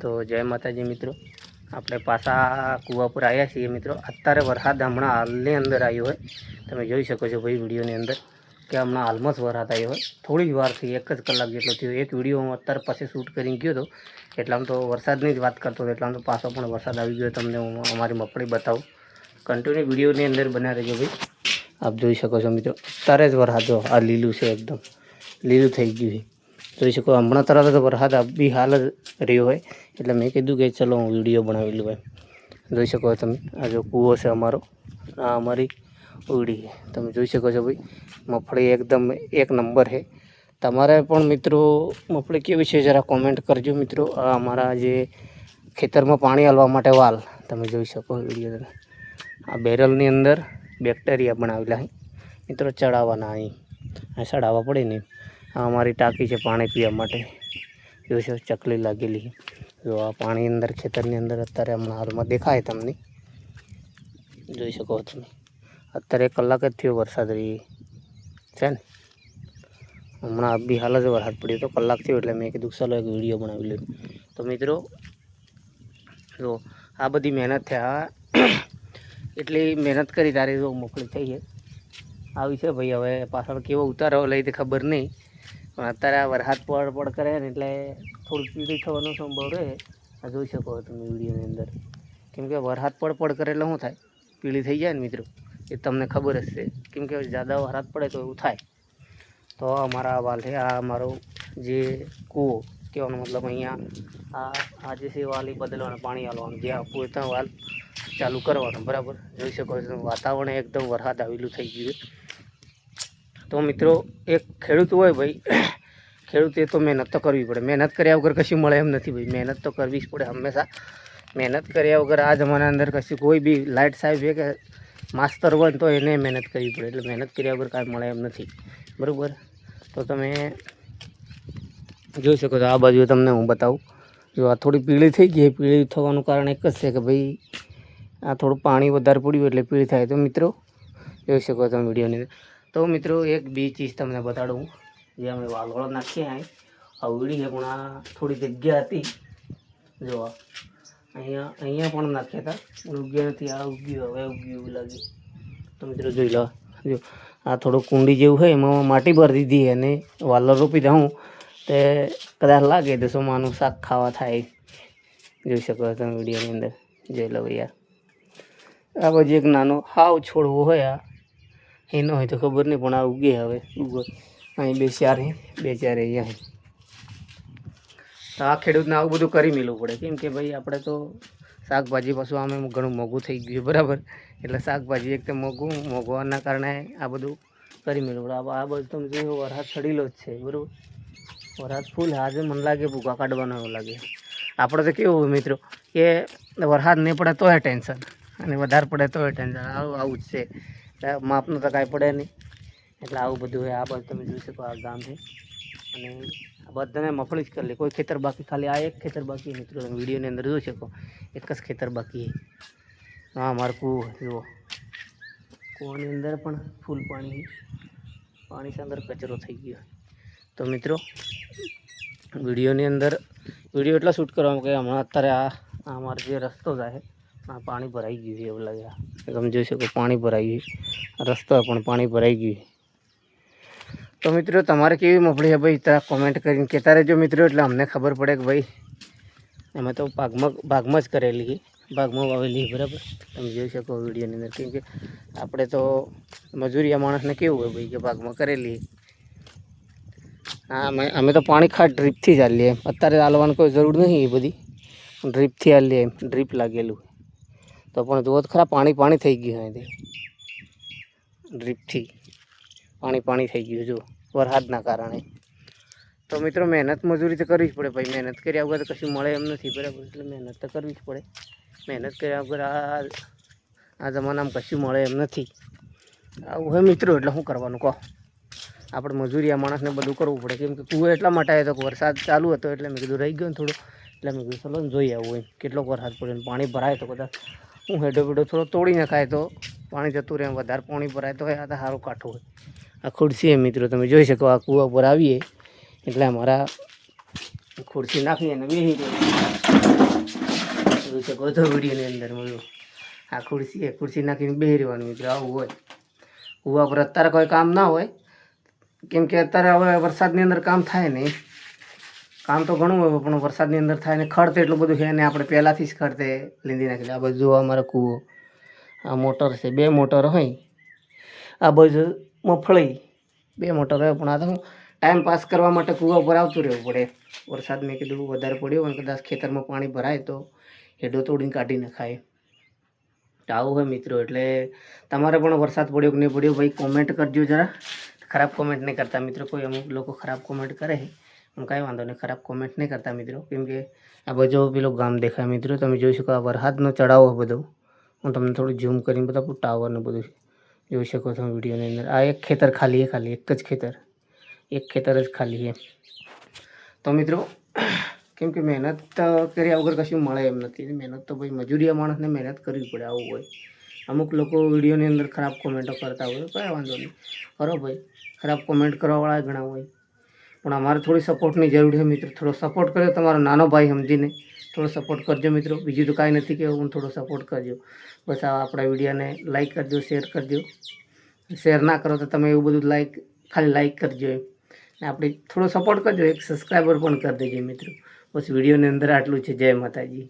તો જય માતાજી મિત્રો, આપણે પાછા કૂવા પર આવ્યા છીએ મિત્રો। અત્યારે વરસાદ હમણાં હાલની અંદર આવ્યો હોય, તમે જોઈ શકો છો ભાઈ વિડીયોની અંદર કે હમણાં હાલમાં જ વરસાદ આવ્યો હોય। થોડી જ વારથી 1 જ કલાક જેટલો થયો। એક વિડીયો હું અત્યારે પાસે શૂટ કરીને ગયો હતો, એટલામાં તો વરસાદની જ વાત કરતો હતો, એટલામાં તો પાછો પણ વરસાદ આવી ગયો। તમને હું અમારી મગફળી બતાવું, કન્ટિન્યુ વિડીયોની અંદર બના રહેજો ભાઈ। આપ જોઈ શકો છો મિત્રો, અત્યારે જ વરસાદ જો આ લીલું છે, એકદમ લીલું થઈ ગયું છે। જોઈ શકો હમણાં તરત જ વરસાદ બી હાલ જ રહ્યો હોય, એટલે મેં કીધું કે ચલો હું વિડીયો બનાવી લઉં એમ। જોઈ શકો તમે, આ જો કૂવો છે અમારો, આ અમારી ઉડી છે, તમે જોઈ શકો છો ભાઈ। મગફળી એકદમ 1 નંબર છે। તમારે પણ મિત્રો મગફળી કેવી છે જરા કોમેન્ટ કરજો મિત્રો। આ અમારા જે ખેતરમાં પાણી આલવા માટે વાલ તમે જોઈ શકો વિડીયો, આ બેરલની અંદર બેક્ટેરિયા બનાવેલા છે મિત્રો, ચડાવવાના અહીં આ ચડાવવા પડે ને। આ અમારી ટાંકી છે પાણી પીવા માટે, જોઈ શકો ચકલી લાગેલી છે। જો આ પાણી અંદર ખેતરની અંદર અત્યારે હમણાં હાલમાં દેખાય તમને, જોઈ શકો તમે। અત્યારે 1 કલાક જ થયો વરસાદ રહી છે ને, હમણાં બી હાલ જ વરસાદ પડ્યો તો કલાક થયો, એટલે મેં કીધું ચલો એક વિડીયો બનાવી લઉં। તો મિત્રો જો આ બધી મહેનત થયા, એટલી મહેનત કરી તારી જો મગફળી થઈ છે આવી છે ભાઈ। હવે પાછળ કેવો ઉતારો લઈ તે ખબર નહીં, પણ અત્યારે આ વરસાદ પડ કરે ને એટલે થોડું પીળી થવાનો સંભવ રહે। આ જોઈ શકો તમે વિડીયોની અંદર, કેમ કે વરસાદ પડ કરે એટલે શું થાય, પીળી થઈ જાય ને મિત્રો, એ તમને ખબર જ છે। કેમ કે જ્યાદા વરસાદ પડે તો એવું થાય। તો અમારા વાલ છે, આ અમારો જે કૂવો કહેવાનો મતલબ અહીંયા આ જે છે વાલ એ બદલવાનું, પાણી આવવાનું, જે આપવું હોય ત્યાં વાલ ચાલુ કરવાનું, બરાબર। જોઈ શકો છો વાતાવરણ એકદમ વરસાદ આવેલું થઈ ગયું। તો મિત્રો એક ખેડૂત હોય ભાઈ, ખેડૂતે તો મહેનત તો કરવી પડે। મહેનત કર્યા વગર કશું મળે એમ નથી ભાઈ, મહેનત તો કરવી જ પડે હંમેશા। મહેનત કર્યા વગર આ જમાના અંદર કશું કોઈ બી લાઇટ સાહેબ છે કે માસ્તર હોય તો એને મહેનત કરવી પડે, એટલે મહેનત કર્યા વગર કાંઈ મળે એમ નથી, બરાબર। તો તમે જોઈ શકો છો, આ બાજુ તમને હું બતાવું, જો આ થોડી પીળી થઈ ગઈ। પીળી થવાનું કારણ એક જ છે કે ભાઈ આ થોડું પાણી વધારે પડ્યું એટલે પીળી થાય। તો મિત્રો જોઈ શકો તમે વિડીયોની અંદર। તો મિત્રો એક બી ચીજ તમને બતાડું, જે અમે વાલોળો નાખીએ અહીં આ ઉડી છે, પણ આ થોડી જગ્યા હતી, જો અહીંયા પણ નાખ્યા હતા પણ ઉગ્યા નથી, આ ઉગ્યું, હવે ઉગ્યું એવું લાગે। તો મિત્રો જોઈ લો, જો આ થોડું કુંડી જેવું છે, એમાં માટી ભરી દીધી અને વાલોળ રોપી દઉં તે કદાચ લાગે તો સોમાનું શાક ખાવા થાય। જોઈ શકો તમે વિડીયોની અંદર, જોઈ લો યાર। આ બાજુ એક નાનો હાવ છોડવો હોય, આ એનો હોય તો ખબર નહીં, પણ આ ઉગે હવે ઉગો અહીં 2-4 અહીંયા। તો આ ખેડૂતને આવું બધું કરી મેળવું પડે, કેમ કે ભાઈ આપણે તો શાકભાજી પાછું આમે ઘણું મોંઘું થઈ ગયું, બરાબર। એટલે શાકભાજી એક તો મોંઘવાના કારણે આ બધું કરી મેળવું પડે। આ બધું તમે જોયું વરસાદ છડીલો જ છે, બરાબર। વરસાદ ફૂલ આજે મને લાગે ભૂકા કાઢવાનો એવું લાગે। આપણે તો કેવું હોય મિત્રો કે વરસાદ નહીં પડે તોય ટેન્શન, અને વધારે પડે તોય ટેન્શન, આવું જ છે। માપનું તો કાંઈ પડે નહીં, એટલે આવું બધું હોય। આ બાજુ તમે જોઈ શકો આ ગામ છે, અને આ બધાને મગફળી જ કરી લે, કોઈ ખેતર બાકી, ખાલી આ એક ખેતર બાકી મિત્રો, તમે વિડીયોની અંદર જોઈ શકો, એક જ ખેતર બાકી છે। હા અમારું કૂવો જુઓ, કૂવાની અંદર પણ ફૂલ પાણી અંદર કચરો થઈ ગયો। તો મિત્રો વિડીયોની અંદર વિડીયો એટલા શૂટ કરવામાં કે હમણાં અત્યારે આ અમારો જે રસ્તો જાય આ પાણી ભરાઈ ગયું છે એવું લાગે। તમે જોઈ શકો પાણી ભરાઈ ગયું, રસ્તો પણ પાણી ભરાઈ ગયું। તો મિત્રો તમારે કેવી મગફળી છે ભાઈ, ત્યાં કોમેન્ટ કરીને કહેતા રહેજો મિત્રો, એટલે અમને ખબર પડે કે ભાઈ અમે તો ભાગમાં જ કરેલી, ભાગમાં વાવેલી, બરાબર। તમે જોઈ શકો વિડીયોની અંદર, કેમ કે આપણે તો મજૂરિયા માણસને કેવું હોય ભાઈ કે ભાગમાં કરેલી। હા અમે તો પાણી ખાસ ડ્રીપથી જ આલીએ, અત્યારે આલવાની કોઈ જરૂર નહીં, એ બધી ડ્રીપથી આલીએ, ડ્રીપ લાગેલું। તો પણ જુઓ તો ખરા પાણી થઈ ગયું અહીંથી, ડ્રીપથી પાણી થઈ ગયું જો વરસાદના કારણે। તો મિત્રો મહેનત મજૂરી તો કરવી જ પડે ભાઈ, મહેનત કર્યા વગર તો કશું મળે એમ નથી, બરાબર। એટલે મહેનત તો કરવી જ પડે, મહેનત કર્યા વગર આ જમાનામાં કશું મળે એમ નથી, આવું હોય મિત્રો। એટલે શું કરવાનું કહો, આપણે મજૂરિયા માણસને બધું કરવું પડે, કેમ કે કૂવો એટલા માટે આવ્યો તો વરસાદ ચાલુ હતો, એટલે મેં કીધું રહી ગયો ને થોડું, એટલે મેં કીધું ચલો જોઈ આવું હોય કેટલોક વરસાદ પડ્યો, પાણી ભરાય તો કદાચ હું હેડો થોડો તોડી નખાય તો પાણી જતું રહે, વધારે પાણી ભરાય તો આ તો સારું કાઠું હોય। આ ખુરશી મિત્રો તમે જોઈ શકો, આ કૂવા પર આવીએ એટલે અમારા ખુરશી નાખી અને બેસી જોઈ શકો છો વિડીયોની અંદર મળ્યું. આ ખુરશી નાખીને બેસી રહેવાનું મિત્રો. આવું હોય કૂવા પર અત્યારે કોઈ કામ ના હોય, કેમ કે અત્યારે હવે વરસાદની અંદર કામ થાય નહીં. કામ તો ઘણું હોય પણ વરસાદની અંદર થાય ને ખડતે એટલું બધું છે ને આપણે પહેલાંથી જ ખડતે લીંદી નાખી. આ બાજુ અમારો કૂવો, આ મોટર છે, 2 મોટર હોય. આ બાજુ મફળી 2 મોટર હોય. પણ આ તો ટાઈમ પાસ કરવા માટે કૂવા ઉપર આવતું રહેવું પડે. વરસાદ મેં કીધું વધારે પડ્યો હોય, કદાચ ખેતરમાં પાણી ભરાય તો હેડો તોડીને કાઢી નખાય. તો આવું હોય મિત્રો. એટલે તમારે પણ વરસાદ પડ્યો કે નહીં પડ્યો ભાઈ કોમેન્ટ કરજો જરા. ખરાબ કોમેન્ટ નહીં કરતા મિત્રો. કોઈ અમુક લોકો ખરાબ કોમેન્ટ કરે છે પણ કાંઈ વાંધો નહીં, ખરાબ કોમેન્ટ નહીં કરતા મિત્રો. કેમ કે આ બધો પેલો ગામ દેખાય મિત્રો. તમે જોઈ શકો આ વરસાદનો ચડાવો બધો. હું તમને થોડું ઝૂમ કરીને બતાવું. ટાવરને બધું જોઈ શકો છો વિડીયોની અંદર. આ એક ખેતર ખાલી છે, ખાલી એક જ ખેતર, એક ખેતર જ ખાલી છે. તો મિત્રો કેમ કે મહેનત કર્યા વગર કશું મળે એમ નથી. મહેનત તો ભાઈ મજૂરીયા માણસને મહેનત કરવી પડે. આવું હોય. અમુક લોકો વિડીયોની અંદર ખરાબ કોમેન્ટો કરતા હોય, કાંઈ વાંધો નહીં, કરો ભાઈ. ખરાબ કોમેન્ટ કરવાવાળા ઘણા હોય પણ અમારે થોડી સપોર્ટની જરૂર છે મિત્રો. થોડો સપોર્ટ કરજો. તમારો નાનો ભાઈ સમજીને થોડો સપોર્ટ કરજો મિત્રો. બીજું તો કાંઈ નથી કે હું થોડો સપોર્ટ કરજો બસ. આ આપણા વિડીયોને લાઇક કરજો, શેર કરજો. શેર ના કરો તો તમે એવું બધું ખાલી લાઇક કરજો એમ. ને આપણે થોડો સપોર્ટ કરજો. એક સબસ્ક્રાઈબર પણ કરી દેજો મિત્રો. બસ વિડીયોની અંદર આટલું છે. જય માતાજી.